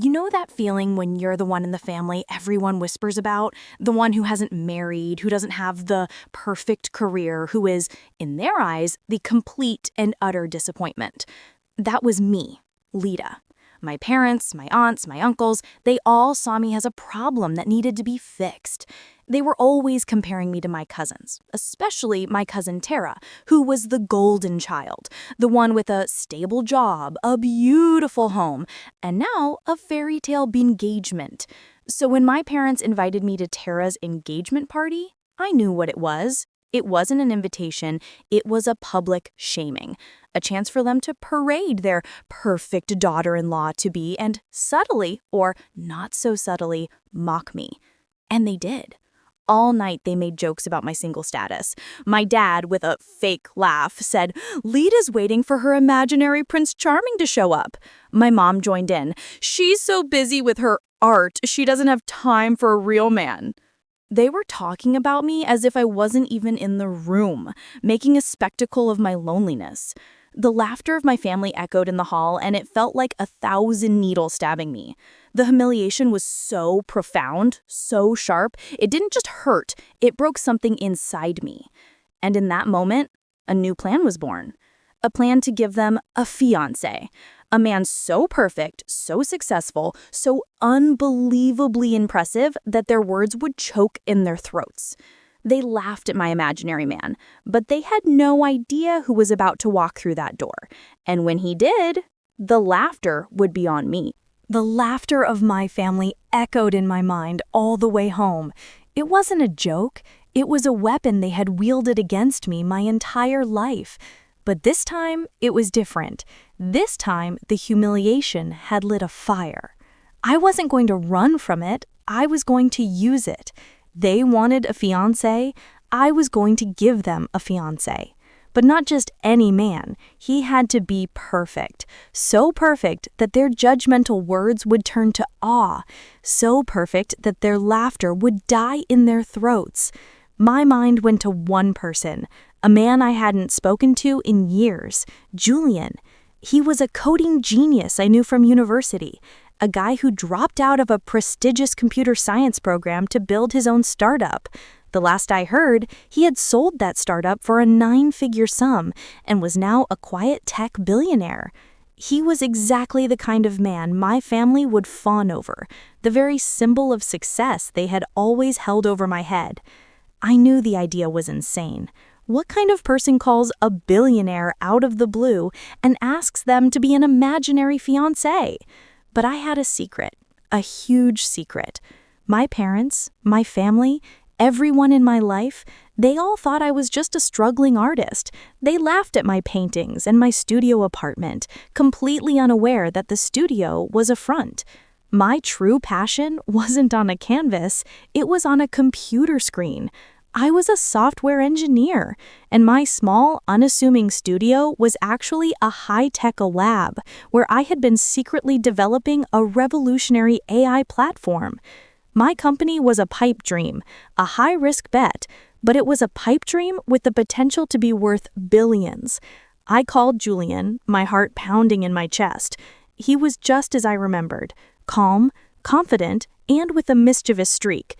You know that feeling when you're the one in the family everyone whispers about? The one who hasn't married, who doesn't have the perfect career, who is, in their eyes, the complete and utter disappointment. That was me, Lita. My parents, my aunts, my uncles, they all saw me as a problem that needed to be fixed. They were always comparing me to my cousins, especially my cousin Tara, who was the golden child, the one with a stable job, a beautiful home, and now a fairy tale engagement. So when my parents invited me to Tara's engagement party, I knew what it was. It wasn't an invitation, it was a public shaming. A chance for them to parade their perfect daughter-in-law to be and subtly, or not so subtly, mock me. And they did. All night they made jokes about my single status. My dad, with a fake laugh, said, "Lita's waiting for her imaginary Prince Charming to show up." My mom joined in. "She's so busy with her art, she doesn't have time for a real man." They were talking about me as if I wasn't even in the room, making a spectacle of my loneliness. The laughter of my family echoed in the hall, and it felt like 1,000 needles stabbing me. The humiliation was so profound, so sharp, it didn't just hurt, it broke something inside me. And in that moment, a new plan was born. A plan to give them a fiancé. A man so perfect, so successful, so unbelievably impressive that their words would choke in their throats. They laughed at my imaginary man, but they had no idea who was about to walk through that door. And when he did, the laughter would be on me. The laughter of my family echoed in my mind all the way home. It wasn't a joke. It was a weapon they had wielded against me my entire life. But this time, it was different. This time, the humiliation had lit a fire. I wasn't going to run from it. I was going to use it. They wanted a fiancé. I was going to give them a fiancé. But not just any man. He had to be perfect. So perfect that their judgmental words would turn to awe. So perfect that their laughter would die in their throats. My mind went to one person, a man I hadn't spoken to in years, Julian. He was a coding genius I knew from university, a guy who dropped out of a prestigious computer science program to build his own startup. The last I heard, he had sold that startup for a 9-figure sum and was now a quiet tech billionaire. He was exactly the kind of man my family would fawn over, the very symbol of success they had always held over my head. I knew the idea was insane. What kind of person calls a billionaire out of the blue and asks them to be an imaginary fiancé? But I had a secret, a huge secret. My parents, my family, everyone in my life, they all thought I was just a struggling artist. They laughed at my paintings and my studio apartment, completely unaware that the studio was a front. My true passion wasn't on a canvas, it was on a computer screen. I was a software engineer, and my small, unassuming studio was actually a high-tech lab where I had been secretly developing a revolutionary AI platform. My company was a pipe dream, a high-risk bet, but it was a pipe dream with the potential to be worth billions. I called Julian, my heart pounding in my chest. He was just as I remembered. Calm, confident, and with a mischievous streak.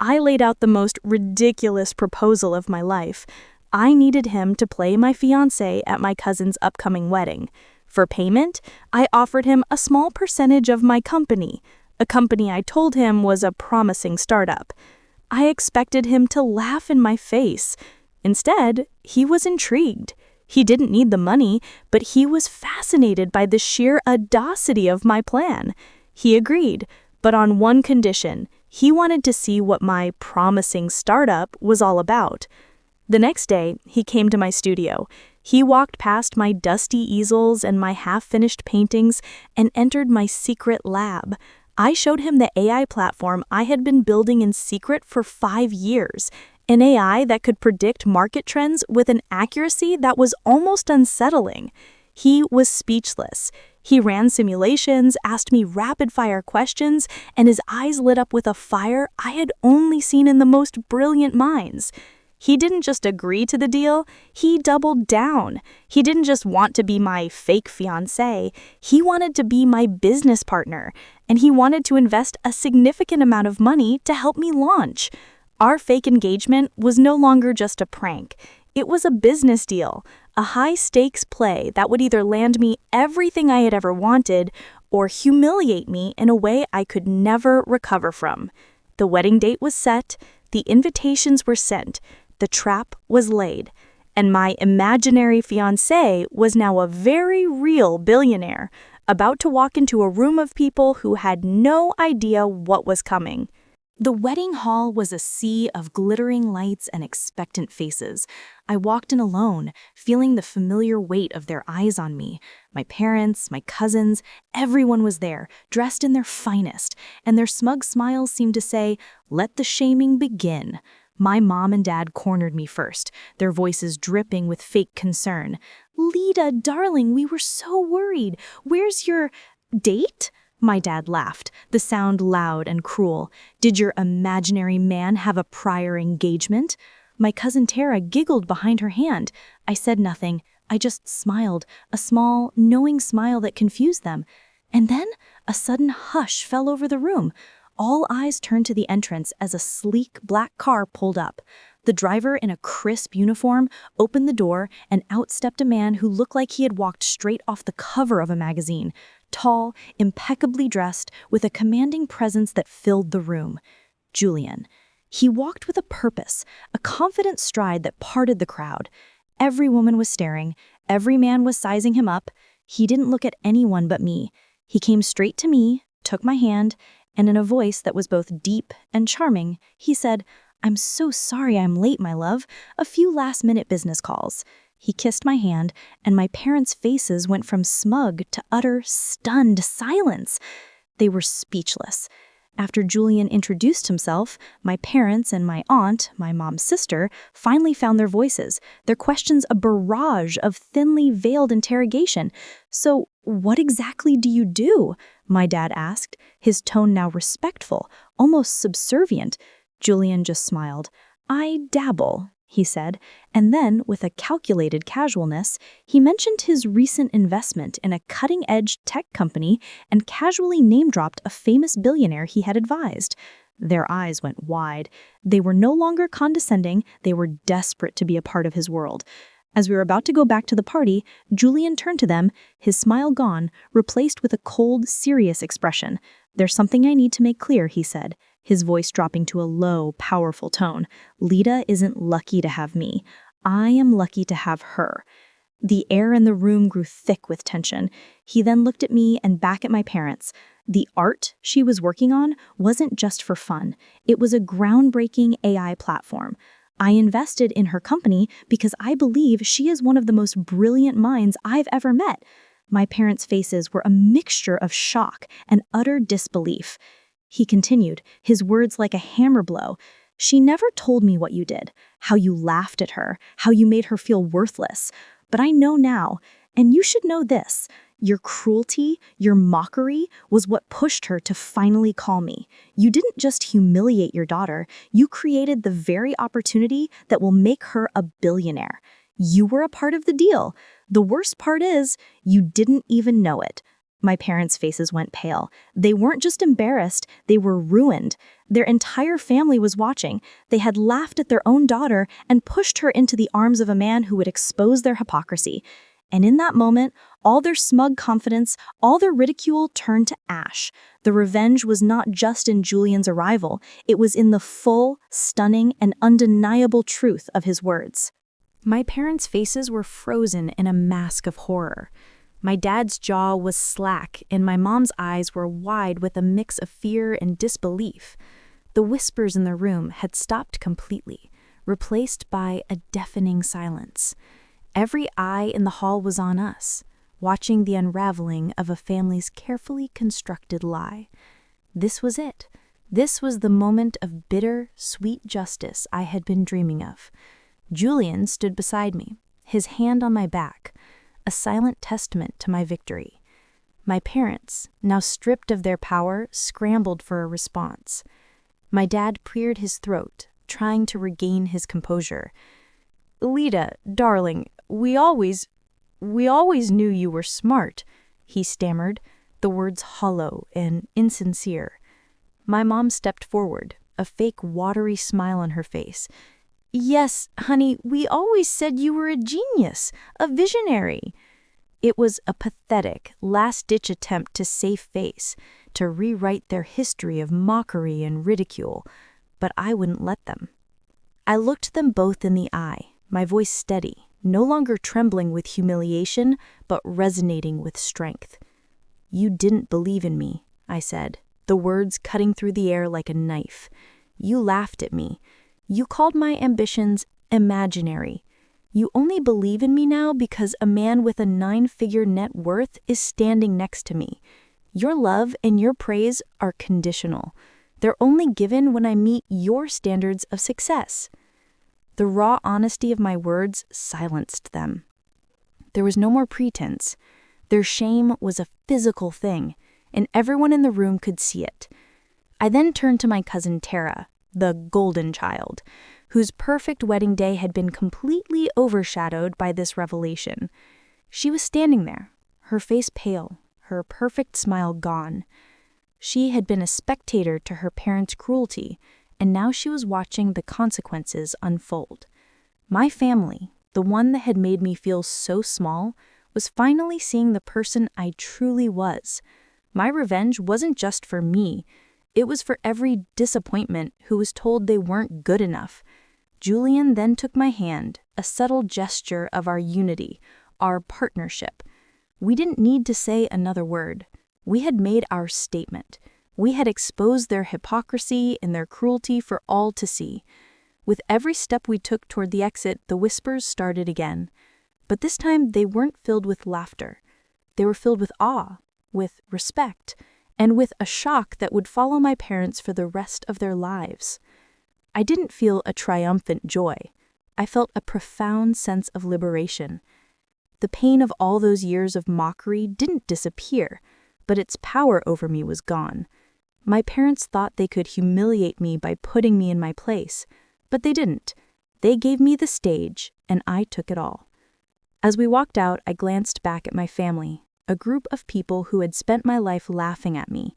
I laid out the most ridiculous proposal of my life. I needed him to play my fiancé at my cousin's upcoming wedding. For payment, I offered him a small percentage of my company, a company I told him was a promising startup. I expected him to laugh in my face. Instead, he was intrigued. He didn't need the money, but he was fascinated by the sheer audacity of my plan. He agreed, but on one condition. He wanted to see what my promising startup was all about. The next day, he came to my studio. He walked past my dusty easels and my half-finished paintings and entered my secret lab. I showed him the AI platform I had been building in secret for 5 years, an AI that could predict market trends with an accuracy that was almost unsettling. He was speechless. He ran simulations, asked me rapid-fire questions, and his eyes lit up with a fire I had only seen in the most brilliant minds. He didn't just agree to the deal, he doubled down. He didn't just want to be my fake fiancé, he wanted to be my business partner, and he wanted to invest a significant amount of money to help me launch. Our fake engagement was no longer just a prank. It was a business deal, a high-stakes play that would either land me everything I had ever wanted or humiliate me in a way I could never recover from. The wedding date was set, the invitations were sent, the trap was laid, and my imaginary fiancé was now a very real billionaire, about to walk into a room of people who had no idea what was coming. The wedding hall was a sea of glittering lights and expectant faces. I walked in alone, feeling the familiar weight of their eyes on me. My parents, my cousins, everyone was there, dressed in their finest, and their smug smiles seemed to say, "Let the shaming begin." My mom and dad cornered me first, their voices dripping with fake concern. "Lita, darling, we were so worried. Where's your date?" My dad laughed, the sound loud and cruel. "Did your imaginary man have a prior engagement?" My cousin Tara giggled behind her hand. I said nothing. I just smiled, a small, knowing smile that confused them. And then a sudden hush fell over the room. All eyes turned to the entrance as a sleek black car pulled up. The driver, in a crisp uniform, opened the door, and out stepped a man who looked like he had walked straight off the cover of a magazine. Tall, impeccably dressed, with a commanding presence that filled the room. Julian. He walked with a purpose, a confident stride that parted the crowd. Every woman was staring, every man was sizing him up. He didn't look at anyone but me. He came straight to me, took my hand, and in a voice that was both deep and charming, he said, "I'm so sorry I'm late, my love. A few last-minute business calls." He kissed my hand, and my parents' faces went from smug to utter, stunned silence. They were speechless. After Julian introduced himself, my parents and my aunt, my mom's sister, finally found their voices, their questions a barrage of thinly veiled interrogation. "So, what exactly do you do?" my dad asked, his tone now respectful, almost subservient. Julian just smiled. "I dabble," he said, and then, with a calculated casualness, he mentioned his recent investment in a cutting-edge tech company and casually name-dropped a famous billionaire he had advised. Their eyes went wide. They were no longer condescending, they were desperate to be a part of his world. As we were about to go back to the party, Julian turned to them, his smile gone, replaced with a cold, serious expression. "There's something I need to make clear," he said, his voice dropping to a low, powerful tone. "Lita isn't lucky to have me. I am lucky to have her." The air in the room grew thick with tension. He then looked at me and back at my parents. The art she was working on wasn't just for fun. It was a groundbreaking AI platform. I invested in her company because I believe she is one of the most brilliant minds I've ever met. My parents' faces were a mixture of shock and utter disbelief. He continued, his words like a hammer blow. "She never told me what you did, how you laughed at her, how you made her feel worthless. But I know now, and you should know this. Your cruelty, your mockery, was what pushed her to finally call me. You didn't just humiliate your daughter, you created the very opportunity that will make her a billionaire. You were a part of the deal. The worst part is, you didn't even know it." My parents' faces went pale. They weren't just embarrassed, they were ruined. Their entire family was watching. They had laughed at their own daughter and pushed her into the arms of a man who would expose their hypocrisy. And in that moment, all their smug confidence, all their ridicule turned to ash. The revenge was not just in Julian's arrival, it was in the full, stunning, and undeniable truth of his words. My parents' faces were frozen in a mask of horror. My dad's jaw was slack, and my mom's eyes were wide with a mix of fear and disbelief. The whispers in the room had stopped completely, replaced by a deafening silence. Every eye in the hall was on us, watching the unraveling of a family's carefully constructed lie. This was it. This was the moment of bitter, sweet justice I had been dreaming of. Julian stood beside me, his hand on my back, a silent testament to my victory. My parents, now stripped of their power, scrambled for a response. My dad cleared his throat, trying to regain his composure. "Lita, darling, we always knew you were smart," he stammered, the words hollow and insincere. My mom stepped forward, a fake watery smile on her face. "Yes, honey, we always said you were a genius, a visionary." It was a pathetic, last-ditch attempt to save face, to rewrite their history of mockery and ridicule, but I wouldn't let them. I looked them both in the eye, my voice steady, no longer trembling with humiliation, but resonating with strength. "You didn't believe in me," I said, the words cutting through the air like a knife. "You laughed at me. You called my ambitions imaginary. You only believe in me now because a man with a 9-figure net worth is standing next to me. Your love and your praise are conditional. They're only given when I meet your standards of success." The raw honesty of my words silenced them. There was no more pretense. Their shame was a physical thing, and everyone in the room could see it. I then turned to my cousin Tara, the golden child, whose perfect wedding day had been completely overshadowed by this revelation. She was standing there, her face pale, her perfect smile gone. She had been a spectator to her parents' cruelty, and now she was watching the consequences unfold. My family, the one that had made me feel so small, was finally seeing the person I truly was. My revenge wasn't just for me. It was for every disappointment who was told they weren't good enough. Julian then took my hand, a subtle gesture of our unity, our partnership. We didn't need to say another word. We had made our statement. We had exposed their hypocrisy and their cruelty for all to see. With every step we took toward the exit, the whispers started again. But this time they weren't filled with laughter. They were filled with awe, with respect, and with a shock that would follow my parents for the rest of their lives. I didn't feel a triumphant joy. I felt a profound sense of liberation. The pain of all those years of mockery didn't disappear, but its power over me was gone. My parents thought they could humiliate me by putting me in my place, but they didn't. They gave me the stage, and I took it all. As we walked out, I glanced back at my family, a group of people who had spent my life laughing at me.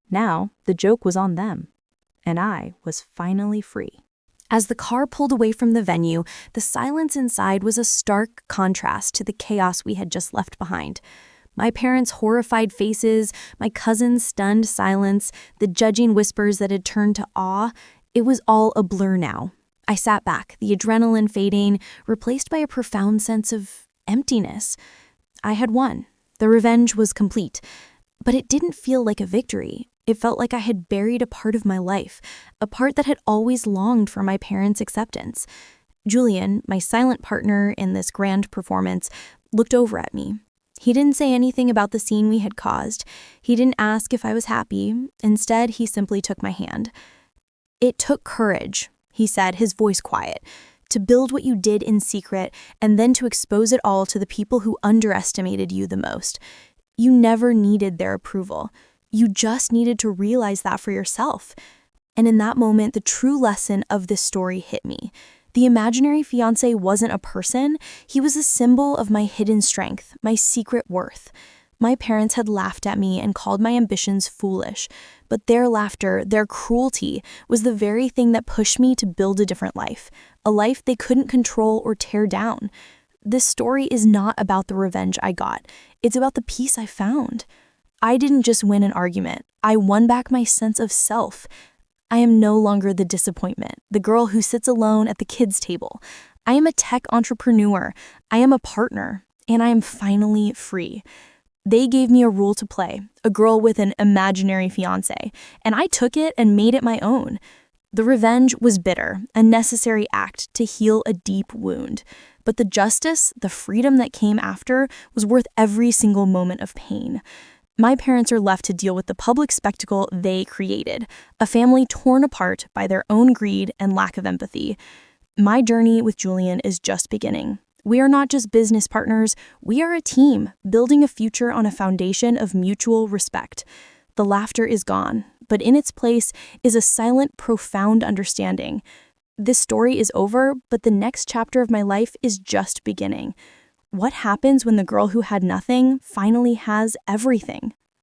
Now, the joke was on them, and I was finally free. As the car pulled away from the venue, the silence inside was a stark contrast to the chaos we had just left behind. My parents' horrified faces, my cousin's stunned silence, the judging whispers that had turned to awe, it was all a blur now. I sat back, the adrenaline fading, replaced by a profound sense of emptiness. I had won. The revenge was complete. But it didn't feel like a victory. It felt like I had buried a part of my life, a part that had always longed for my parents' acceptance. Julian, my silent partner in this grand performance, looked over at me. He didn't say anything about the scene we had caused. He didn't ask if I was happy. Instead, he simply took my hand. "It took courage," he said, his voice quiet, "to build what you did in secret and then to expose it all to the people who underestimated you the most. You never needed their approval. You just needed to realize that for yourself." And in that moment, the true lesson of this story hit me. The imaginary fiancé wasn't a person. He was a symbol of my hidden strength, my secret worth. My parents had laughed at me and called my ambitions foolish, but their laughter, their cruelty, was the very thing that pushed me to build a different life, a life they couldn't control or tear down. This story is not about the revenge I got. It's about the peace I found. I didn't just win an argument. I won back my sense of self. I am no longer the disappointment, the girl who sits alone at the kids' table. I am a tech entrepreneur. I am a partner, and I am finally free. They gave me a role to play, a girl with an imaginary fiancé, and I took it and made it my own. The revenge was bitter, a necessary act to heal a deep wound. But the justice, the freedom that came after, was worth every single moment of pain. My parents are left to deal with the public spectacle they created, a family torn apart by their own greed and lack of empathy. My journey with Julian is just beginning. We are not just business partners, we are a team, building a future on a foundation of mutual respect. The laughter is gone, but in its place is a silent, profound understanding. this story is over, but the next chapter of my life is just beginning. What happens when the girl who had nothing finally has everything?